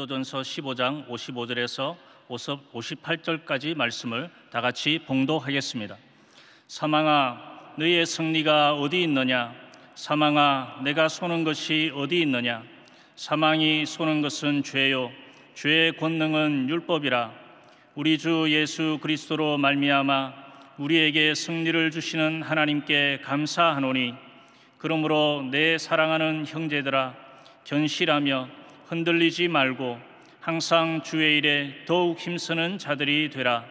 고린도전서 15장 55절에서 58절까지 말씀을 다 같이 봉독하겠습니다. 사망아, 너희의 승리가 어디 있느냐? 사망아, 내가 쏘는 것이 어디 있느냐? 사망이 쏘는 것은 죄요, 죄의 권능은 율법이라. 우리 주 예수 그리스도로 말미암아 우리에게 승리를 주시는 하나님께 감사하노니, 그러므로 내 사랑하는 형제들아, 견실하며 흔들리지 말고 항상 주의 일에 더욱 힘쓰는 자들이 되라.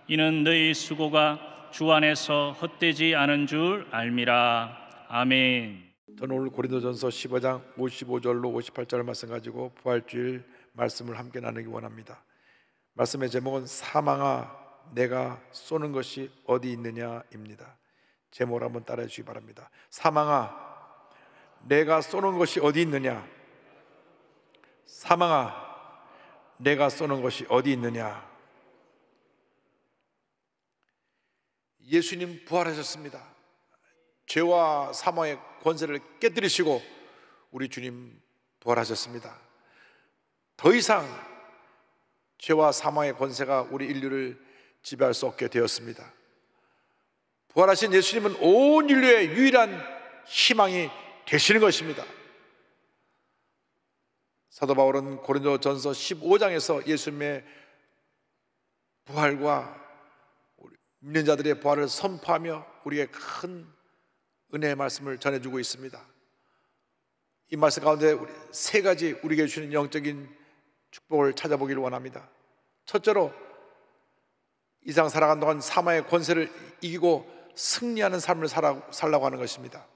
이는 너희 수고가 주 안에서 헛되지 않은 줄 알미라. 아멘. 저는 오늘 고린도전서 15장 55절로 58절 말씀 가지고 부활주일 말씀을 함께 나누기 원합니다. 말씀의 제목은 사망아, 내가 쏘는 것이 어디 있느냐입니다. 제목을 한번 따라해 주시기 바랍니다. 사망아, 내가 쏘는 것이 어디 있느냐? 사망아, 내가 쏘는 것이 어디 있느냐? 예수님 부활하셨습니다. 죄와 사망의 권세를 깨뜨리시고 우리 주님 부활하셨습니다. 더 이상 죄와 사망의 권세가 우리 인류를 지배할 수 없게 되었습니다. 부활하신 예수님은 온 인류의 유일한 희망이 되시는 것입니다. 사도 바울은 고린도전서 15장에서 예수님의 부활과 믿는 자들의 부활을 선포하며 우리에게 큰 은혜의 말씀을 전해주고 있습니다. 이 말씀 가운데 우리 세 가지 우리에게 주시는 영적인 축복을 찾아보기를 원합니다. 첫째로, 이 세상 살아가는 동안 사망의 권세를 이기고 승리하는 삶을 살라고 하는 것입니다.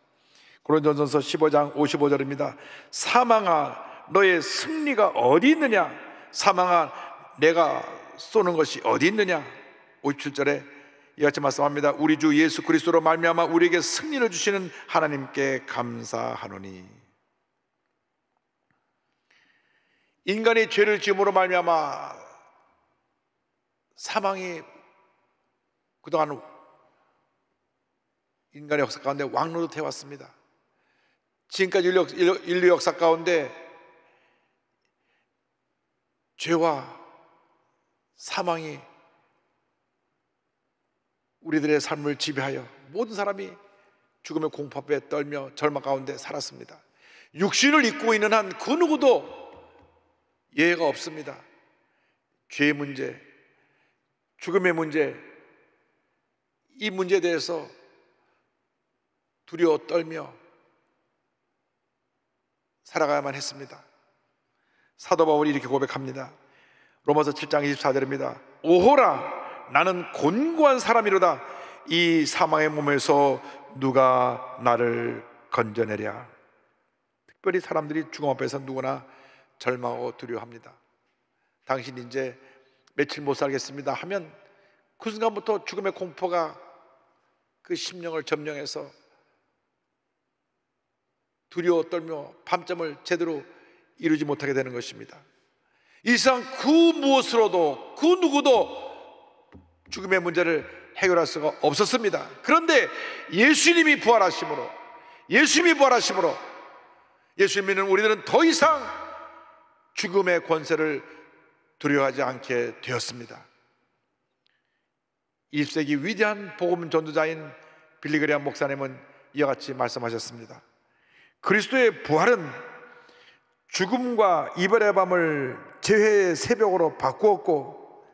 고린도전서 15장 55절입니다. 사망아, 너의 승리가 어디 있느냐? 사망아, 내가 쏘는 것이 어디 있느냐? 57절에 이같이 말씀합니다. 우리 주 예수 그리스도로 말미암아 우리에게 승리를 주시는 하나님께 감사하노니. 인간이 죄를 지음으로 말미암아 사망이 그동안 인간의 역사 가운데 왕노릇해 왔습니다. 지금까지 인류 역사 가운데 죄와 사망이 우리들의 삶을 지배하여 모든 사람이 죽음의 공포 앞에 떨며 절망 가운데 살았습니다. 육신을 입고 있는 한 그 누구도 예외가 없습니다. 죄의 문제, 죽음의 문제, 이 문제에 대해서 두려워 떨며 살아가야만 했습니다. 사도 바울이 이렇게 고백합니다. 로마서 7장 24절입니다. 오호라, 나는 곤고한 사람이로다. 이 사망의 몸에서 누가 나를 건져내랴. 특별히 사람들이 죽음 앞에서 누구나 절망하고 두려워합니다. 당신 이제 며칠 못 살겠습니다 하면 그 순간부터 죽음의 공포가 그 심령을 점령해서 두려워 떨며 밤잠을 제대로 이루지 못하게 되는 것입니다. 이 세상 그 무엇으로도 그 누구도 죽음의 문제를 해결할 수가 없었습니다. 그런데 예수님이 부활하심으로 예수님 믿는 우리들은 더 이상 죽음의 권세를 두려워하지 않게 되었습니다. 20세기 위대한 복음 전도자인 빌리 그레이엄 목사님은 이와 같이 말씀하셨습니다. 그리스도의 부활은 죽음과 이별의 밤을 재회의 새벽으로 바꾸었고,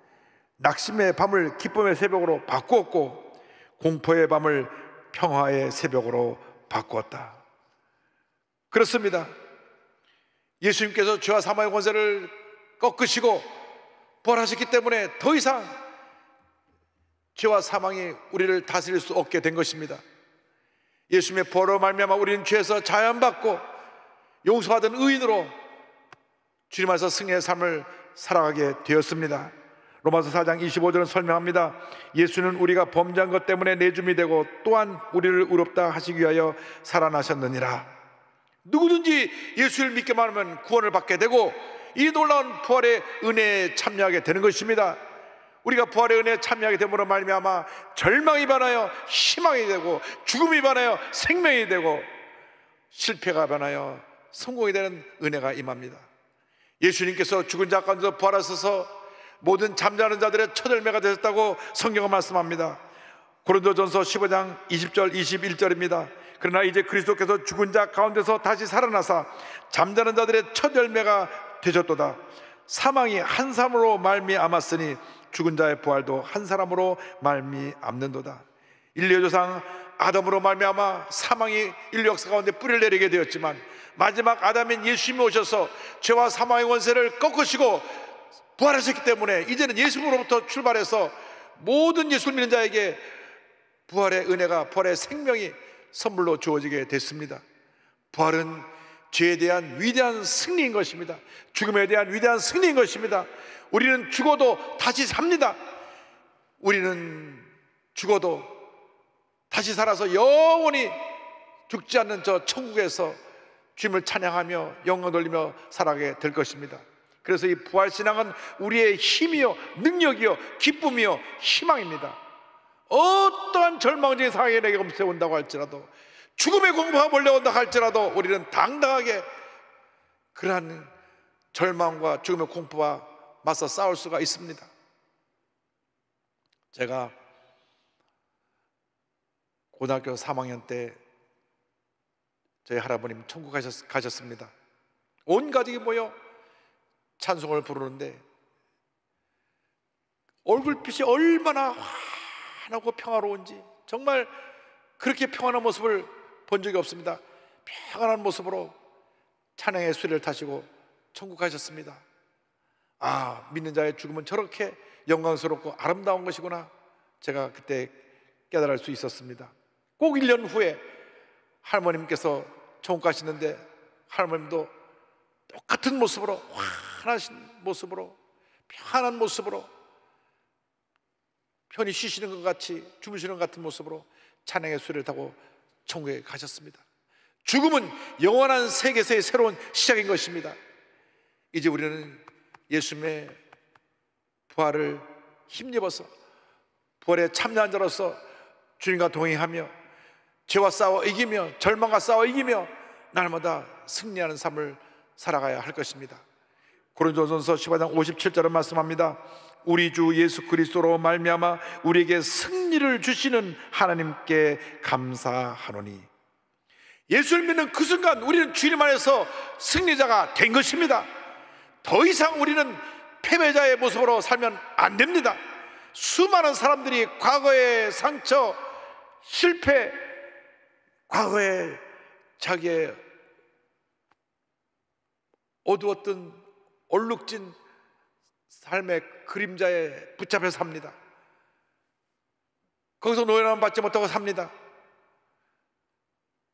낙심의 밤을 기쁨의 새벽으로 바꾸었고, 공포의 밤을 평화의 새벽으로 바꾸었다. 그렇습니다. 예수님께서 죄와 사망의 권세를 꺾으시고 부활하셨기 때문에 더 이상 죄와 사망이 우리를 다스릴 수 없게 된 것입니다. 예수님의 부활로 말미암아 우리는 죄에서 자유함받고 용서받은 의인으로 주님 안에서 승리의 삶을 살아가게 되었습니다. 로마서 4장 25절은 설명합니다. 예수는 우리가 범죄한 것 때문에 내줌이 되고 또한 우리를 의롭다 하시기 위하여 살아나셨느니라. 누구든지 예수를 믿기만 하면 구원을 받게 되고 이 놀라운 부활의 은혜에 참여하게 되는 것입니다. 우리가 부활의 은혜에 참여하게 됨으로 말미암아 절망이 변하여 희망이 되고, 죽음이 변하여 생명이 되고, 실패가 변하여 성공이 되는 은혜가 임합니다. 예수님께서 죽은 자 가운데서 부활하셔서 모든 잠자는 자들의 첫 열매가 되셨다고 성경은 말씀합니다. 고린도전서 15장 20절 21절입니다. 그러나 이제 그리스도께서 죽은 자 가운데서 다시 살아나사 잠자는 자들의 첫 열매가 되셨도다. 사망이 한 사람으로 말미암았으니 죽은 자의 부활도 한 사람으로 말미암는도다. 인류 조상 아담으로 말미암아 사망이 인류 역사 가운데 뿌리를 내리게 되었지만 마지막 아담인 예수님이 오셔서 죄와 사망의 원세를 꺾으시고 부활하셨기 때문에 이제는 예수님으로부터 출발해서 모든 예수를 믿는 자에게 부활의 은혜가, 부활의 생명이 선물로 주어지게 됐습니다. 부활은 죄에 대한 위대한 승리인 것입니다. 죽음에 대한 위대한 승리인 것입니다. 우리는 죽어도 다시 삽니다. 우리는 죽어도 다시 살아서 영원히 죽지 않는 저 천국에서 주님을 찬양하며 영광 돌리며 살아가게 될 것입니다. 그래서 이 부활신앙은 우리의 힘이요 능력이요 기쁨이요 희망입니다. 어떠한 절망적인 상황이 내게 검세 온다고 할지라도, 죽음의 공포가 몰려온다 할지라도 우리는 당당하게 그러한 절망과 죽음의 공포와 맞서 싸울 수가 있습니다. 제가 고등학교 3학년 때 저희 할아버님 천국 가셨습니다. 온 가족이 모여 찬송을 부르는데 얼굴빛이 얼마나 환하고 평화로운지, 정말 그렇게 평안한 모습을 본 적이 없습니다. 평안한 모습으로 찬양의 수레를 타시고 천국 가셨습니다. 아, 믿는 자의 죽음은 저렇게 영광스럽고 아름다운 것이구나, 제가 그때 깨달을 수 있었습니다. 꼭 1년 후에 할머님께서 천국 가시는데 할머님도 똑같은 모습으로, 환하신 모습으로, 편한 모습으로, 편히 쉬시는 것 같이, 주무시는 것 같은 모습으로 찬양의 수레를 타고 천국에 가셨습니다. 죽음은 영원한 세계에서의 새로운 시작인 것입니다. 이제 우리는 예수님의 부활을 힘입어서 부활에 참여한 자로서 주님과 동행하며 죄와 싸워 이기며 절망과 싸워 이기며 날마다 승리하는 삶을 살아가야 할 것입니다. 고린도전서 15장 57절은 말씀합니다. 우리 주 예수 그리스도로 말미암아 우리에게 승리를 주시는 하나님께 감사하노니. 예수를 믿는 그 순간 우리는 주님 안에서 승리자가 된 것입니다. 더 이상 우리는 패배자의 모습으로 살면 안 됩니다. 수많은 사람들이 과거의 상처, 실패, 과거의 자기의 어두웠던 얼룩진 삶의 그림자에 붙잡혀 삽니다. 거기서 노예만 받지 못하고 삽니다.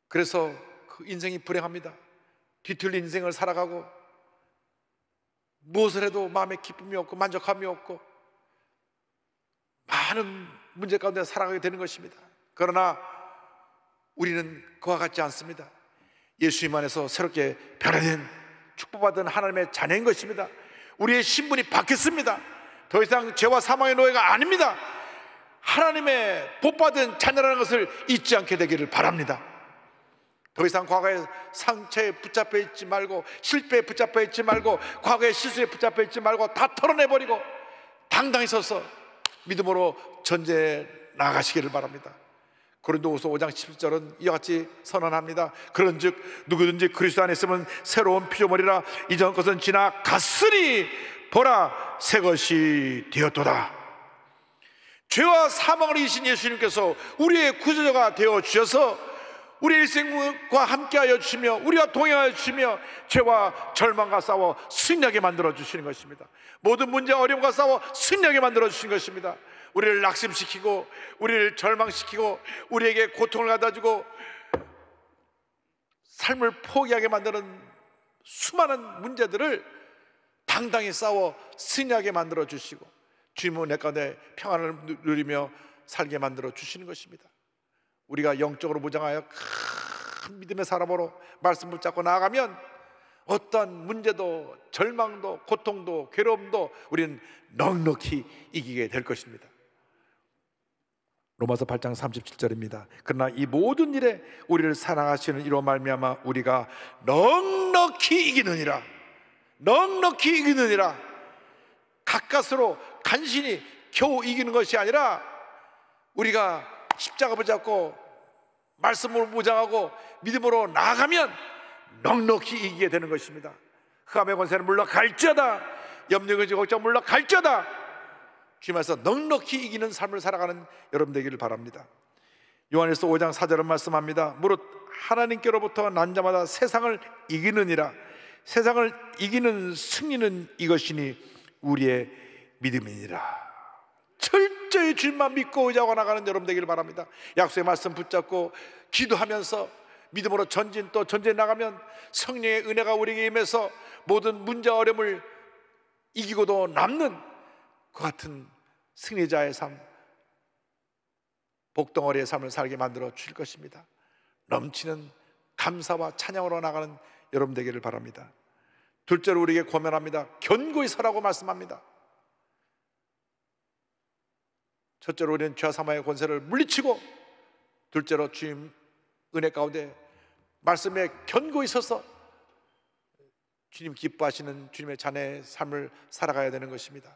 그래서 그 인생이 불행합니다. 뒤틀린 인생을 살아가고 무엇을 해도 마음에 기쁨이 없고 만족함이 없고 많은 문제 가운데 살아가게 되는 것입니다. 그러나 우리는 그와 같지 않습니다. 예수님 안에서 새롭게 변화된 축복받은 하나님의 자녀인 것입니다. 우리의 신분이 바뀌었습니다. 더 이상 죄와 사망의 노예가 아닙니다. 하나님의 복받은 자녀라는 것을 잊지 않게 되기를 바랍니다. 더 이상 과거의 상처에 붙잡혀 있지 말고, 실패에 붙잡혀 있지 말고, 과거의 실수에 붙잡혀 있지 말고 다 털어내버리고 당당히 서서 믿음으로 전제해 나아가시기를 바랍니다. 고린도후서 5장 17절은 이와 같이 선언합니다. 그런즉 누구든지 그리스도 안에 있으면 새로운 피조물이라, 이전 것은 지나갔으니 보라 새 것이 되었도다. 죄와 사망을 이기신 예수님께서 우리의 구주자가 되어 주셔서 우리의 일생과 함께하여 주시며 우리와 동행하여 주시며 죄와 절망과 싸워 승리하게 만들어 주시는 것입니다. 모든 문제와 어려움과 싸워 승리하게 만들어 주신 것입니다. 우리를 낙심시키고 우리를 절망시키고 우리에게 고통을 가져주고 삶을 포기하게 만드는 수많은 문제들을 당당히 싸워 승리하게 만들어 주시고 주님은 내 가운데 평안을 누리며 살게 만들어 주시는 것입니다. 우리가 영적으로 무장하여 큰 믿음의 사람으로 말씀 붙잡고 나아가면 어떤 문제도 절망도 고통도 괴로움도 우리는 넉넉히 이기게 될 것입니다. 로마서 8장 37절입니다. 그러나 이 모든 일에 우리를 사랑하시는 이로 말미암아 우리가 넉넉히 이기느니라. 넉넉히 이기느니라. 가까스로 간신히 겨우 이기는 것이 아니라 우리가 십자가 붙잡고 말씀으로 무장하고 믿음으로 나아가면 넉넉히 이기게 되는 것입니다. 흑암의 권세는 물러갈지어다, 염려의 걱정 물러갈지어다. 주님께서 넉넉히 이기는 삶을 살아가는 여러분 되기를 바랍니다. 요한일서 5장 4절은 말씀합니다. 무릇 하나님께로부터 난 자마다 세상을 이기느니라. 세상을 이기는 승리는 이것이니 우리의 믿음이니라. 철저히 주님만 믿고 의지하고 나가는 여러분 되기를 바랍니다. 약속의 말씀 붙잡고 기도하면서 믿음으로 전진 또 전진해 나가면 성령의 은혜가 우리에게 임해서 모든 문제와 어려움을 이기고도 남는 그 같은 승리자의 삶, 복덩어리의 삶을 살게 만들어 주실 것입니다. 넘치는 감사와 찬양으로 나가는 여러분 되기를 바랍니다. 둘째로 우리에게 권면합니다. 견고히 서라고 말씀합니다. 첫째로 우리는 죄와 사망의 권세를 물리치고, 둘째로 주님 은혜 가운데 말씀에 견고히 서서 주님 기뻐하시는 주님의 자녀의 삶을 살아가야 되는 것입니다.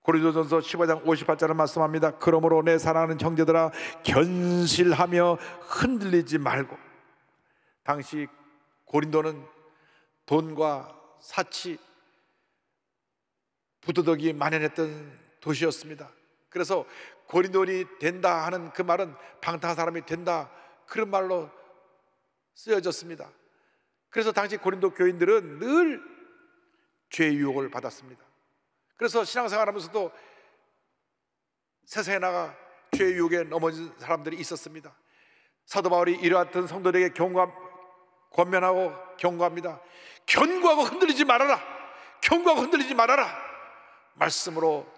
고린도전서 15장 58절은 말씀합니다. 그러므로 내 사랑하는 형제들아, 견실하며 흔들리지 말고. 당시 고린도는 돈과 사치, 부도덕이 만연했던 도시였습니다. 그래서 고린도인이 된다 하는 그 말은 방탕한 사람이 된다, 그런 말로 쓰여졌습니다. 그래서 당시 고린도 교인들은 늘 죄의 유혹을 받았습니다. 그래서 신앙생활하면서도 세상에 나가 죄의 유혹에 넘어진 사람들이 있었습니다. 사도 바울이 이러한 성도들에게 권면하고 경고합니다. 견고하고 흔들리지 말아라. 견고하고 흔들리지 말아라. 말씀으로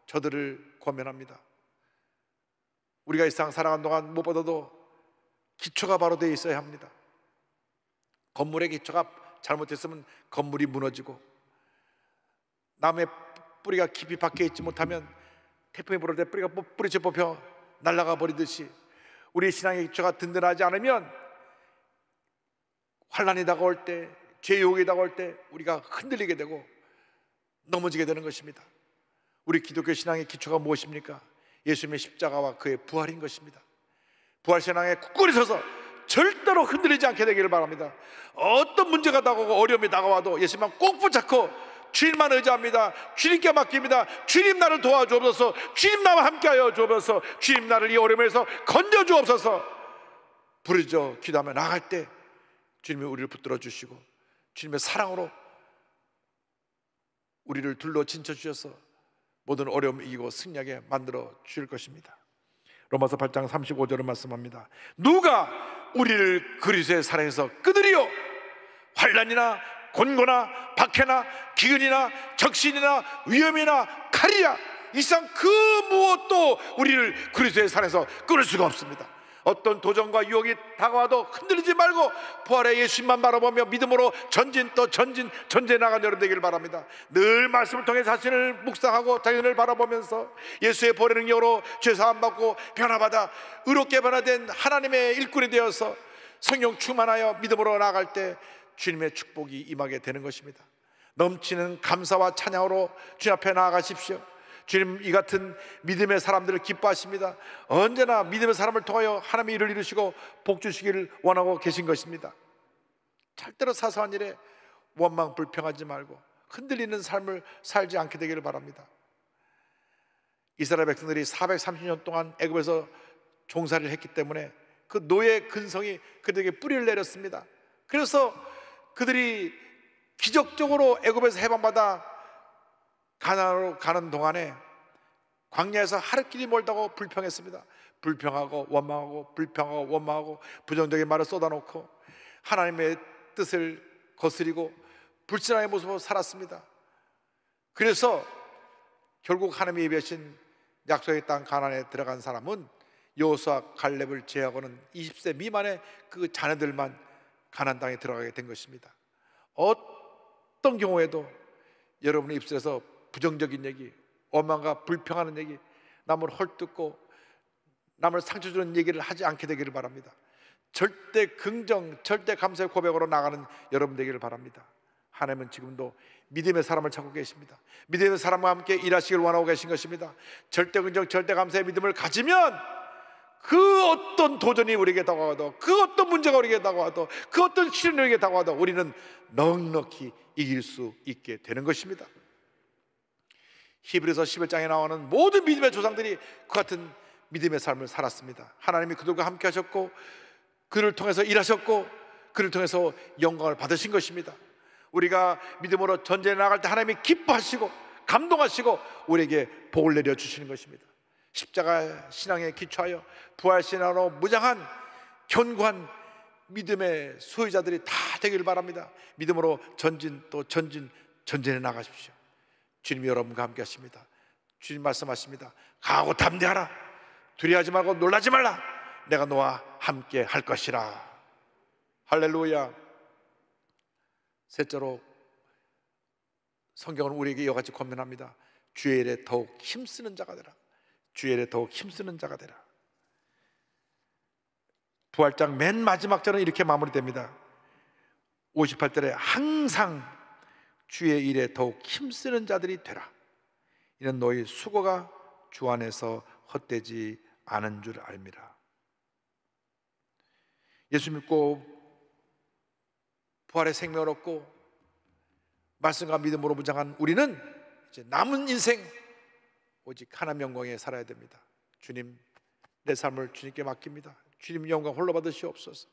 저들을 권면합니다. 우리가 이 세상 살아가는 동안 무엇보다도 기초가 바로 되어 있어야 합니다. 건물의 기초가 잘못됐으면 건물이 무너지고, 나무의 뿌리가 깊이 박혀 있지 못하면 태풍이 불을 때 뿌리가 뿌리쳐 뽑혀 날아가 버리듯이 우리 신앙의 기초가 든든하지 않으면 환난이 다가올 때, 죄의 유혹이 다가올 때 우리가 흔들리게 되고 넘어지게 되는 것입니다. 우리 기독교 신앙의 기초가 무엇입니까? 예수님의 십자가와 그의 부활인 것입니다. 부활신앙에 굳건히 서서 절대로 흔들리지 않게 되기를 바랍니다. 어떤 문제가 다가오고 어려움이 다가와도 예수님만 꼭 붙잡고 주님만 의지합니다. 주님께 맡깁니다. 주님 나를 도와주옵소서. 주님 나와 함께하여 주옵소서. 주님 나를 이 어려움에서 건져주옵소서. 부르짖어 기도하며 나아갈 때 주님이 우리를 붙들어 주시고 주님의 사랑으로 우리를 둘러 진쳐 주셔서 모든 어려움을 이기고 승리하게 만들어 주실 것입니다. 로마서 8장 35절은 말씀합니다. 누가 우리를 그리스도의 사랑에서 끊으리요? 환난이나 곤고나 박해나 기근이나 적신이나 위험이나 칼이야. 이 세상 그 무엇도 우리를 그리스도의 사랑에서 끊을 수가 없습니다. 어떤 도전과 유혹이 다가와도 흔들리지 말고 부활의 예수님만 바라보며 믿음으로 전진 또 전진해 나간 여러분 되기를 바랍니다. 늘 말씀을 통해 자신을 묵상하고 자신을 바라보면서 예수의 보혈의 능력으로 죄사함 받고 변화받아 의롭게 변화된 하나님의 일꾼이 되어서 성령 충만하여 믿음으로 나아갈 때 주님의 축복이 임하게 되는 것입니다. 넘치는 감사와 찬양으로 주님 앞에 나아가십시오. 주님 이 같은 믿음의 사람들을 기뻐하십니다. 언제나 믿음의 사람을 통하여 하나님의 일을 이루시고 복 주시기를 원하고 계신 것입니다. 절대로 사소한 일에 원망 불평하지 말고 흔들리는 삶을 살지 않게 되기를 바랍니다. 이스라엘 백성들이 430년 동안 애굽에서 종살이를 했기 때문에 그 노예 근성이 그들에게 뿌리를 내렸습니다. 그래서 그들이 기적적으로 애굽에서 해방받아 가나안으로 가는 동안에 광야에서 하루길이 멀다고 불평했습니다. 불평하고 원망하고 불평하고 원망하고 부정적인 말을 쏟아놓고 하나님의 뜻을 거스리고 불신앙의 모습으로 살았습니다. 그래서 결국 하나님이 예비하신 약속의 땅 가나안에 들어간 사람은 여호수아 갈렙을 제외하고는 20세 미만의 그 자녀들만 가나안 땅에 들어가게 된 것입니다. 어떤 경우에도 여러분의 입술에서 부정적인 얘기, 원망과 불평하는 얘기, 남을 헐뜯고 남을 상처 주는 얘기를 하지 않게 되기를 바랍니다. 절대 긍정, 절대 감사의 고백으로 나가는 여러분 되기를 바랍니다. 하나님은 지금도 믿음의 사람을 찾고 계십니다. 믿음의 사람과 함께 일하시길 원하고 계신 것입니다. 절대 긍정, 절대 감사의 믿음을 가지면 그 어떤 도전이 우리에게 다가와도, 그 어떤 문제가 우리에게 다가와도, 그 어떤 시련이 우리에게 다가와도 우리는 넉넉히 이길 수 있게 되는 것입니다. 히브리서 11장에 나오는 모든 믿음의 조상들이 그 같은 믿음의 삶을 살았습니다. 하나님이 그들과 함께 하셨고, 그를 통해서 일하셨고, 그를 통해서 영광을 받으신 것입니다. 우리가 믿음으로 전쟁에 나갈 때 하나님이 기뻐하시고 감동하시고 우리에게 복을 내려주시는 것입니다. 십자가 신앙에 기초하여 부활신앙으로 무장한 견고한 믿음의 소유자들이 다 되기를 바랍니다. 믿음으로 전진에 나가십시오. 주님이 여러분과 함께 하십니다. 주님 말씀하십니다. 강하고 담대하라. 두려워하지 말고 놀라지 말라. 내가 너와 함께 할 것이라. 할렐루야. 셋째로 성경은 우리에게 이와 같이 권면합니다. 주의 일에 더욱 힘쓰는 자가 되라. 주의 일에 더욱 힘쓰는 자가 되라. 부활장 맨 마지막 절은 이렇게 마무리됩니다. 58절에 항상 주의 일에 더욱 힘쓰는 자들이 되라. 이는 너희 수고가 주 안에서 헛되지 않은 줄 알미라. 예수 믿고 부활의 생명을 얻고 말씀과 믿음으로 무장한 우리는 이제 남은 인생 오직 하나님 영광에 살아야 됩니다. 주님, 내 삶을 주님께 맡깁니다. 주님 영광 홀로 받으시옵소서.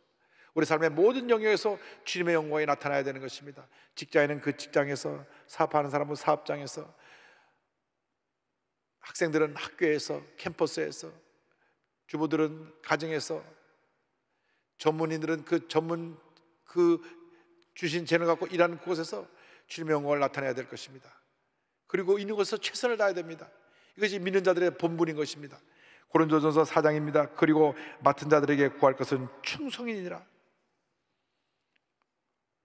우리 삶의 모든 영역에서 주님의 영광이 나타나야 되는 것입니다. 직장에는 그 직장에서, 사업하는 사람은 사업장에서, 학생들은 학교에서, 캠퍼스에서, 주부들은 가정에서, 전문인들은 그 주신 재능 갖고 일하는 곳에서 주님의 영광을 나타내야 될 것입니다. 그리고 있는 곳에서 최선을 다해야 됩니다. 이것이 믿는 자들의 본분인 것입니다. 고린도전서 4장입니다. 그리고 맡은 자들에게 구할 것은 충성이니라.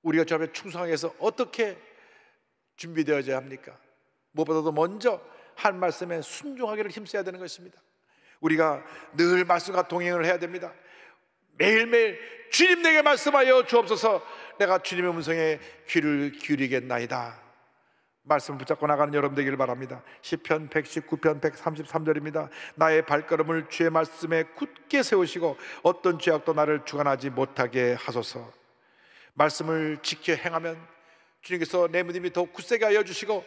우리가 주 앞에 충성하기 위해서 어떻게 준비되어져야 합니까? 무엇보다도 먼저 한 말씀에 순종하기를 힘써야 되는 것입니다. 우리가 늘 말씀과 동행을 해야 됩니다. 매일매일 주님 내게 말씀하여 주옵소서. 내가 주님의 음성에 귀를 기울이겠나이다. 말씀을 붙잡고 나가는 여러분 되기를 바랍니다. 시편 119편 133절입니다. 나의 발걸음을 주의 말씀에 굳게 세우시고 어떤 죄악도 나를 주관하지 못하게 하소서. 말씀을 지켜 행하면 주님께서 내 믿음이 더 굳세게 하여 주시고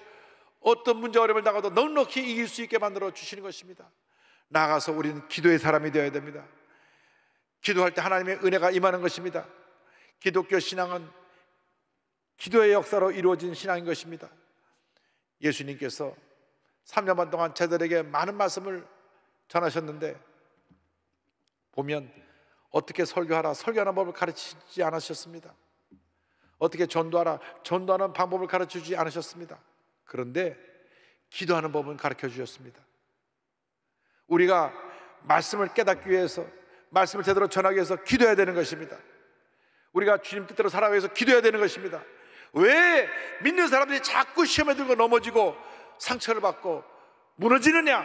어떤 문제 어려움을 당해도 넉넉히 이길 수 있게 만들어 주시는 것입니다. 나아가서 우리는 기도의 사람이 되어야 됩니다. 기도할 때 하나님의 은혜가 임하는 것입니다. 기독교 신앙은 기도의 역사로 이루어진 신앙인 것입니다. 예수님께서 3년 반 동안 제자들에게 많은 말씀을 전하셨는데 보면 어떻게 설교하라, 설교하는 법을 가르치지 않으셨습니다. 어떻게 전도하라, 전도하는 방법을 가르쳐주지 않으셨습니다. 그런데 기도하는 법은 가르쳐 주셨습니다. 우리가 말씀을 깨닫기 위해서, 말씀을 제대로 전하기 위해서 기도해야 되는 것입니다. 우리가 주님 뜻대로 살아가기 위해서 기도해야 되는 것입니다. 왜 믿는 사람들이 자꾸 시험에 들고 넘어지고 상처를 받고 무너지느냐?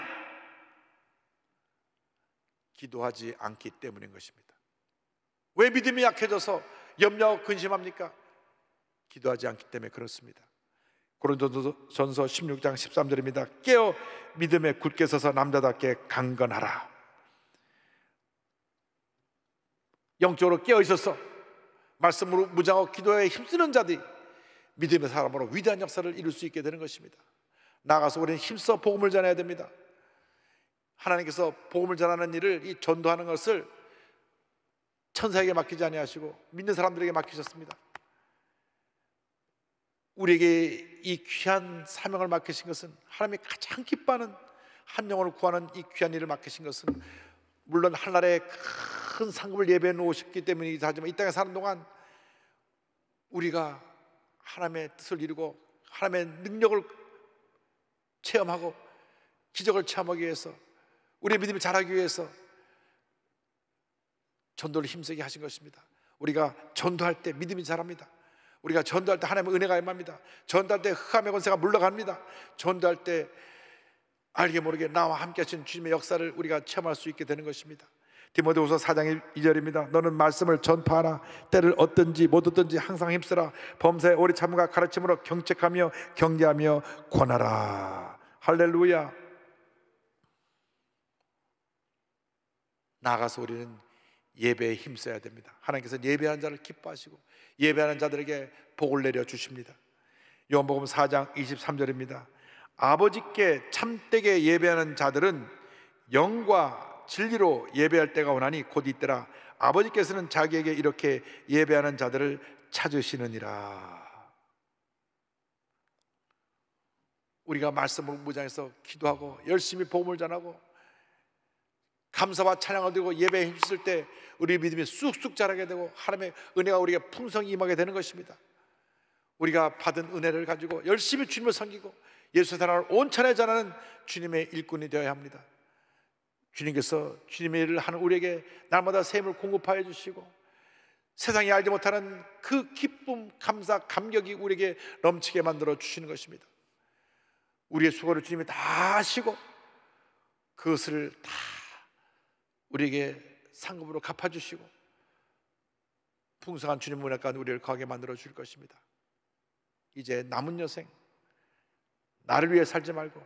기도하지 않기 때문인 것입니다. 왜 믿음이 약해져서 염려하고 근심합니까? 기도하지 않기 때문에 그렇습니다. 고린도전서 16장 13절입니다. 깨어 믿음에 굳게 서서 남자답게 강건하라. 영적으로 깨어 있어서 말씀으로 무장하고 기도에 힘쓰는 자들이 믿음의 사람으로 위대한 역사를 이룰 수 있게 되는 것입니다. 나가서 우리는 힘써 복음을 전해야 됩니다. 하나님께서 복음을 전하는 일을, 이 전도하는 것을 천사에게 맡기지 아니하시고 믿는 사람들에게 맡기셨습니다. 우리에게 이 귀한 사명을 맡기신 것은, 하나님이 가장 기뻐하는 한 영혼을 구하는 이 귀한 일을 맡기신 것은 물론 하늘에 큰 상급을 예배해 놓으셨기 때문이기도 하지만 이 땅에 사는 동안 우리가 하나님의 뜻을 이루고 하나님의 능력을 체험하고 기적을 체험하기 위해서, 우리의 믿음이 자라기 위해서 전도를 힘쓰게 하신 것입니다. 우리가 전도할 때 믿음이 자랍니다. 우리가 전도할 때 하나님의 은혜가 임합니다. 전도할 때 흑암의 권세가 물러갑니다. 전도할 때 알게 모르게 나와 함께 하신 주님의 역사를 우리가 체험할 수 있게 되는 것입니다. 디모데후서 4장 2절입니다. 너는 말씀을 전파하라. 때를 얻든지 못 얻든지 항상 힘쓰라. 범사에 오래 참음과 가르침으로 경책하며 경계하며 권하라. 할렐루야. 나아가서 우리는 예배에 힘써야 됩니다. 하나님께서 예배하는 자를 기뻐하시고 예배하는 자들에게 복을 내려 주십니다. 요한복음 4장 23절입니다. 아버지께 참되게 예배하는 자들은 영과 진리로 예배할 때가 오나니 곧 이때라. 아버지께서는 자기에게 이렇게 예배하는 자들을 찾으시느니라. 우리가 말씀을 묵상해서 기도하고 열심히 복음을 전하고 감사와 찬양을 드리고 예배에 힘쓸 때 우리 믿음이 쑥쑥 자라게 되고 하나님의 은혜가 우리에게 풍성히 임하게 되는 것입니다. 우리가 받은 은혜를 가지고 열심히 주님을 섬기고 예수의 사랑을 온천에 전하는 주님의 일꾼이 되어야 합니다. 주님께서 주님의 일을 하는 우리에게 날마다 샘을 공급하여 주시고 세상이 알지 못하는 그 기쁨, 감사, 감격이 우리에게 넘치게 만들어 주시는 것입니다. 우리의 수고를 주님이 다 하시고 그것을 다 우리에게 상급으로 갚아주시고 풍성한 주님 은혜 가운데 우리를 거하게 만들어 줄 것입니다. 이제 남은 여생 나를 위해 살지 말고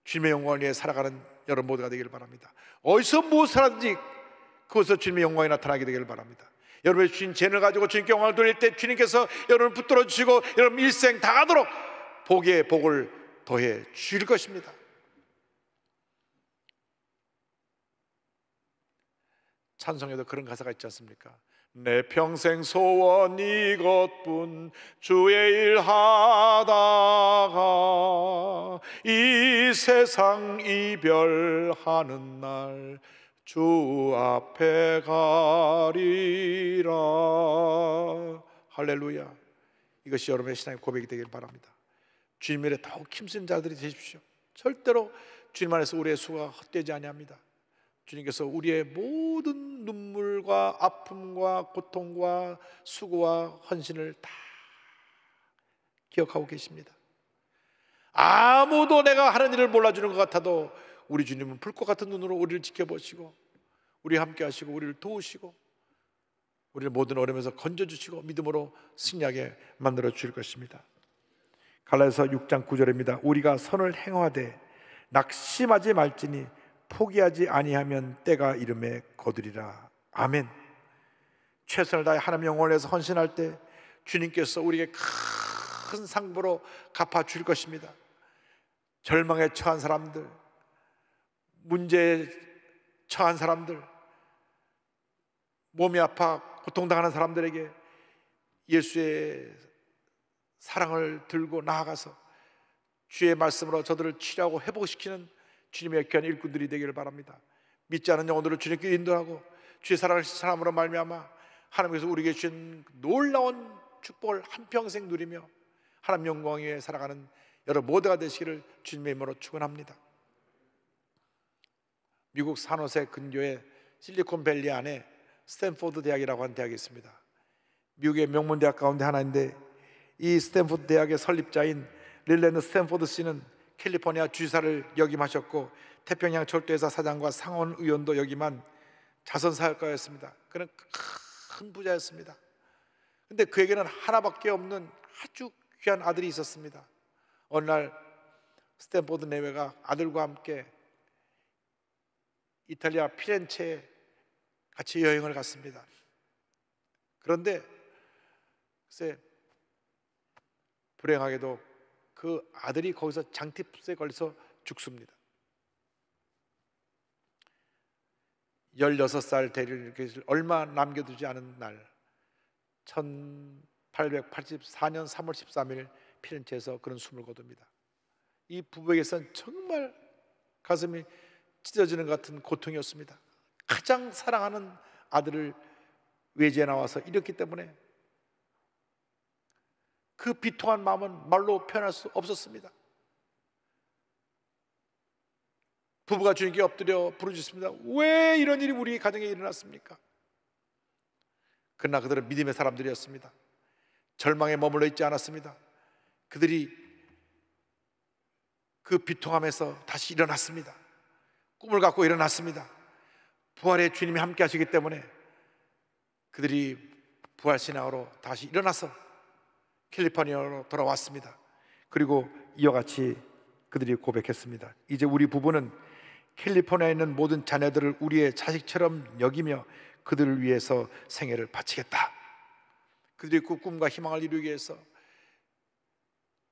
주님의 영광을 위해 살아가는 여러분 모두가 되기를 바랍니다. 어디서 무엇을 하든지 그것에서 주님의 영광이 나타나게 되기를 바랍니다. 여러분의 주인 죄를 가지고 주님께 영광을 돌릴 때 주님께서 여러분을 붙들어 주시고 여러분 일생 다 가도록 복에 복을 더해 주실 것입니다. 찬송에도 그런 가사가 있지 않습니까? 내 평생 소원 이것뿐 주의 일 하다가 이 세상 이별하는 날 주 앞에 가리라. 할렐루야. 이것이 여러분의 신앙의 고백이 되길 바랍니다. 주님 일에 더욱 힘쓴 자들이 되십시오. 절대로 주님 안에서 우리의 수고가 헛되지 아니합니다. 주님께서 우리의 모든 눈물과 아픔과 고통과 수고와 헌신을 다 기억하고 계십니다. 아무도 내가 하는 일을 몰라주는 것 같아도 우리 주님은 불꽃 같은 눈으로 우리를 지켜보시고 우리와 함께 하시고 우리를 도우시고 우리를 모든 어려움에서 건져주시고 믿음으로 승리하게 만들어 주실 것입니다. 갈라디아서 6장 9절입니다. 우리가 선을 행하되 낙심하지 말지니 포기하지 아니하면 때가 이름에 거두리라. 아멘. 최선을 다해 하나님의 영광을 위해서 헌신할 때 주님께서 우리에게 큰 상급으로 갚아줄 것입니다. 절망에 처한 사람들, 문제에 처한 사람들, 몸이 아파 고통당하는 사람들에게 예수의 사랑을 들고 나아가서 주의 말씀으로 저들을 치료하고 회복시키는 주님의 귀한 일꾼들이 되기를 바랍니다. 믿지 않는 영혼들을 주님께 인도하고 주의 사랑을 실천함으로 말미암아 하나님께서 우리에게 주신 놀라운 축복을 한평생 누리며 하나님 영광 위에 살아가는 여러분 모두가 되시기를 주님의 이름으로 축원합니다. 미국 산호세 근교의 실리콘밸리 안에 스탠포드 대학이라고 하는 대학이 있습니다. 미국의 명문 대학 가운데 하나인데 이 스탠포드 대학의 설립자인 릴랜드 스탠포드 씨는 캘리포니아 주지사를 역임하셨고 태평양 철도회사 사장과 상원 의원도 역임한 자선사역가였습니다. 그는 큰 부자였습니다. 근데 그에게는 하나밖에 없는 아주 귀한 아들이 있었습니다. 어느 날 스탠포드 내외가 아들과 함께 이탈리아 피렌체에 같이 여행을 갔습니다. 그런데 글쎄 불행하게도 그 아들이 거기서 장티푸스에 걸려서 죽습니다. 16살 대를 얼마 남겨두지 않은 날 1884년 3월 13일 피렌체에서 그런 숨을 거둡니다. 이 부부에게선 정말 가슴이 찢어지는 것 같은 고통이었습니다. 가장 사랑하는 아들을 외지에 나와서 잃었기 때문에 그 비통한 마음은 말로 표현할 수 없었습니다. 부부가 주님께 엎드려 부르짖습니다. 왜 이런 일이 우리 가정에 일어났습니까? 그러나 그들은 믿음의 사람들이었습니다. 절망에 머물러 있지 않았습니다. 그들이 그 비통함에서 다시 일어났습니다. 꿈을 갖고 일어났습니다. 부활의 주님이 함께 하시기 때문에 그들이 부활신앙으로 다시 일어나서 캘리포니아로 돌아왔습니다. 그리고 이와 같이 그들이 고백했습니다. 이제 우리 부부는 캘리포니아에 있는 모든 자녀들을 우리의 자식처럼 여기며 그들을 위해서 생애를 바치겠다. 그들이 그 꿈과 희망을 이루기 위해서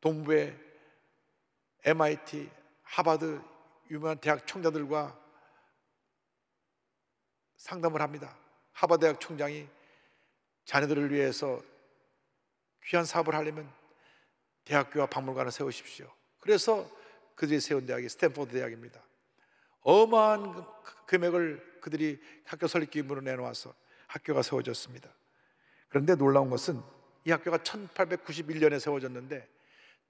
동부의 MIT, 하버드 유명한 대학 총장들과 상담을 합니다. 하버드 대학 총장이 자녀들을 위해서 귀한 사업을 하려면 대학교와 박물관을 세우십시오. 그래서 그들이 세운 대학이 스탠포드 대학입니다. 어마어마한 금액을 그들이 학교 설립 기금으로 내놓아서 학교가 세워졌습니다. 그런데 놀라운 것은 이 학교가 1891년에 세워졌는데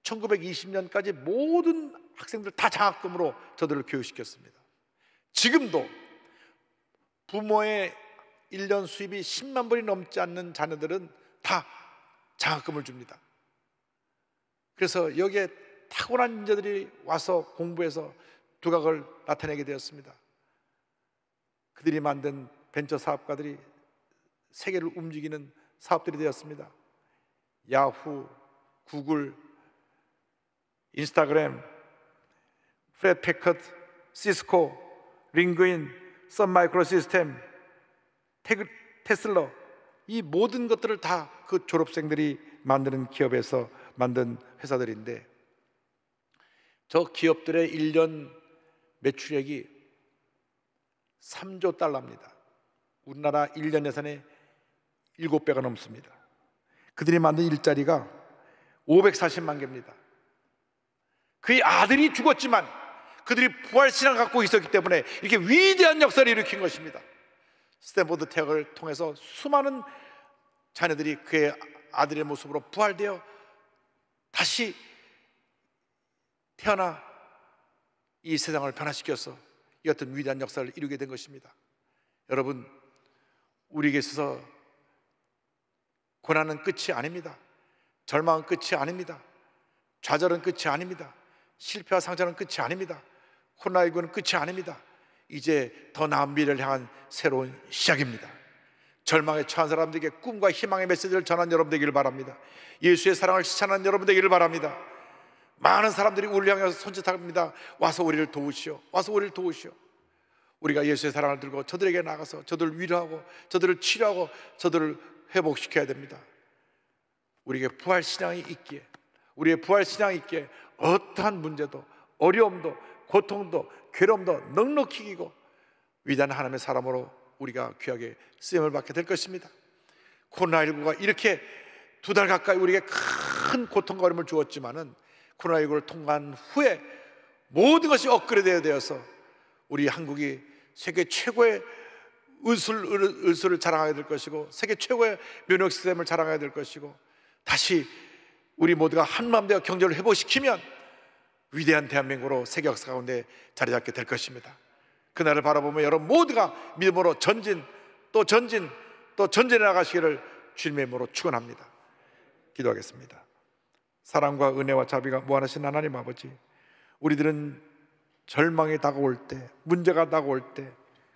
1920년까지 모든 학생들 다 장학금으로 저들을 교육시켰습니다. 지금도 부모의 1년 수입이 10만 불이 넘지 않는 자녀들은 다 장학금을 줍니다. 그래서 여기에 타고난 인재들이 와서 공부해서 두각을 나타내게 되었습니다. 그들이 만든 벤처 사업가들이 세계를 움직이는 사업들이 되었습니다. 야후, 구글, 인스타그램, 프레드 패커드, 시스코, 링그인, 썬마이크로 시스템, 테슬러, 이 모든 것들을 다 그 졸업생들이 만드는 기업에서 만든 회사들인데, 저 기업들의 1년 매출액이 3조 달러입니다. 우리나라 1년 예산의 7배가 넘습니다. 그들이 만든 일자리가 540만 개입니다. 그의 아들이 죽었지만 그들이 부활신앙을 갖고 있었기 때문에 이렇게 위대한 역사를 일으킨 것입니다. 스탠포드 대학을 통해서 수많은 자녀들이 그의 아들의 모습으로 부활되어 다시 태어나 이 세상을 변화시켜서 이 같은 위대한 역사를 이루게 된 것입니다. 여러분, 우리에게 있어서 고난은 끝이 아닙니다. 절망은 끝이 아닙니다. 좌절은 끝이 아닙니다. 실패와 상처는 끝이 아닙니다. 코로나19는 끝이 아닙니다. 이제 더 나은 미래를 향한 새로운 시작입니다. 절망에 처한 사람들에게 꿈과 희망의 메시지를 전하는 여러분 되기를 바랍니다. 예수의 사랑을 실천하는 여러분 되기를 바랍니다. 많은 사람들이 우리를 향해서 손짓합니다. 와서 우리를 도우시오. 와서 우리를 도우시오. 우리가 예수의 사랑을 들고 저들에게 나가서 저들을 위로하고 저들을 치료하고 저들을 회복시켜야 됩니다. 우리에게 부활신앙이 있기에, 우리의 부활신앙이 있기에 어떠한 문제도, 어려움도, 고통도, 괴로움도 넉넉히 이기고 위대한 하나님의 사람으로 우리가 귀하게 쓰임을 받게 될 것입니다. 코로나19가 이렇게 2달 가까이 우리에게 큰 고통과 어려움을 주었지만은 코로나19를 통과한 후에 모든 것이 업그레이드 되어서 우리 한국이 세계 최고의 의술을 자랑하게 될 것이고 세계 최고의 면역 시스템을 자랑하게 될 것이고 다시 우리 모두가 한마음 되어 경제를 회복시키면 위대한 대한민국으로 세계 역사 가운데 자리 잡게 될 것입니다. 그날을 바라보며 여러분 모두가 믿음으로 전진 또 전진 또 전진해 나가시기를 주님의 이름으로 축원합니다. 기도하겠습니다. 사랑과 은혜와 자비가 무한하신 하나님 아버지, 우리들은 절망이 다가올 때, 문제가 다가올 때,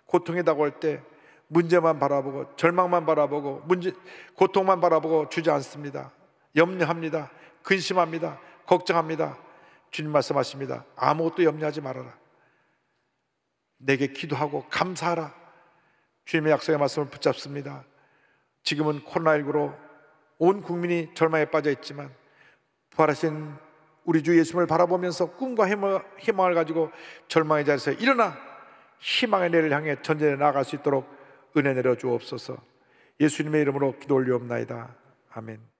고통이 다가올 때 문제만 바라보고 절망만 바라보고 고통만 바라보고 주저앉습니다. 염려합니다. 근심합니다. 걱정합니다. 주님 말씀하십니다. 아무것도 염려하지 말아라. 내게 기도하고 감사하라. 주님의 약속의 말씀을 붙잡습니다. 지금은 코로나19로 온 국민이 절망에 빠져 있지만 부활하신 우리 주 예수님을 바라보면서 꿈과 희망을 가지고 절망의 자리에서 일어나 희망의 내를 향해 전진해 나아갈 수 있도록 은혜 내려 주옵소서. 예수님의 이름으로 기도 올리옵나이다. 아멘.